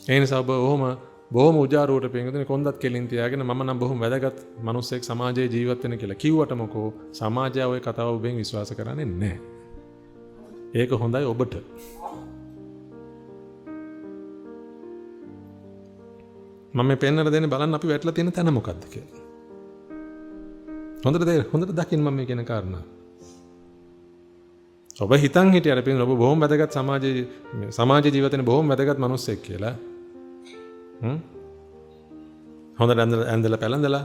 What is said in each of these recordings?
ඒ නිසා ඔබ බොහොම උජාරුවට පින්වතුනි කොන්දත් කෙලින් තියාගෙන මම නම් බොහොම වැදගත් මිනිස්සෙක් සමාජයේ ජීවත් වෙන කියලා කිව්වට මොකෝ සමාජය ඔය කතාව ඔබෙන් විශ්වාස කරන්නේ නැහැ. ඒක හොඳයි ඔබට. මම මේ පෙන්නලා දෙන්නේ බලන්න අපි වැටලා තියෙන තැන මොකද්ද කියලා. හොඳට දකින්න මම මේ කියන කාරණා. ඔබ හිතන් හිටියට පින් ඔබ බොහොම වැදගත් සමාජ ජීවිතේ බොහොම වැදගත් මිනිස්සෙක් කියලා. හොඳට ඇඳලා පැලඳලා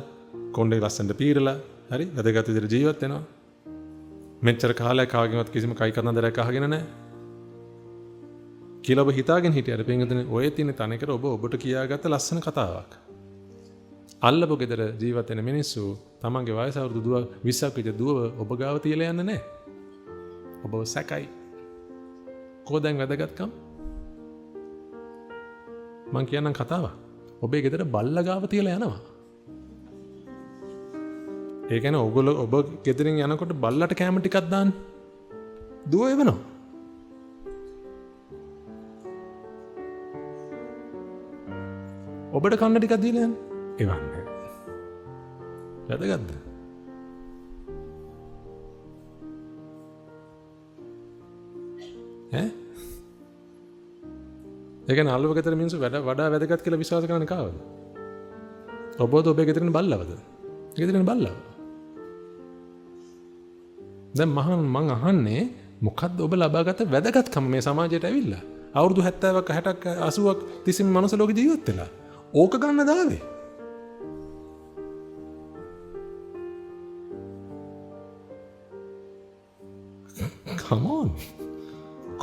කොණ්ඩේ ලස්සනට පීරලා හරි වැදගත් විදිහට ජීවත් වෙනවා. මෙච්චර කාලයක් කාගෙන්වත් කිසිම කයි කතන්දරයක් අහගෙන නැහැ. කියලා ඔබ හිතාගෙන හිටියට පින්වතුනි ඔය තියෙන තැනකට ඔබට කියාගත්ත ලස්සන කතාවක්. අල්ලපු ගෙදර ජීවත් වෙන මිනිස්සු තමන්ගේ වයස අවුරුදු 20ක් විතර දුව ඔබ ගාව තියලා යන්නේ නැහැ. ඔබ සැකයි. කොහෙන්ද වැදගත්කම්? මං කියන්නම් කතාවක්. ඔබේ ගෙදර බල්ලා ගාව තියලා යනවා. ඒ කියන්නේ ඔබ ගෙදරින් යනකොට බල්ලට කැම ටිකක් දාන්න. දුව එවනවා. ඔබට කන්න ටිකක් දීලා යන්න. එවන්නේ. වැදගත්ද? ඈ? ඒ කියන්නේ අල්ලුව ගෙදර මිනිස්සු වඩා වැදගත් කියලා විශ්වාස කරන්නේ කාවද? ඔබද ඔබේ ගෙදරින් බල්ලවද? ගෙදරින් බල්ලව. දැන් මං අහන්නේ මොකද්ද ඔබ ලබාගත වැදගත්කම මේ සමාජයට ඇවිල්ලා? අවුරුදු 70ක් 60ක් 80ක් තිස්සේ මනුස්ස ලෝකේ ජීවත් වෙලා. ඕක ගන්න දාවේ. Come on.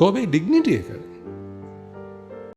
කොබේ ඩිග්නිටි එක.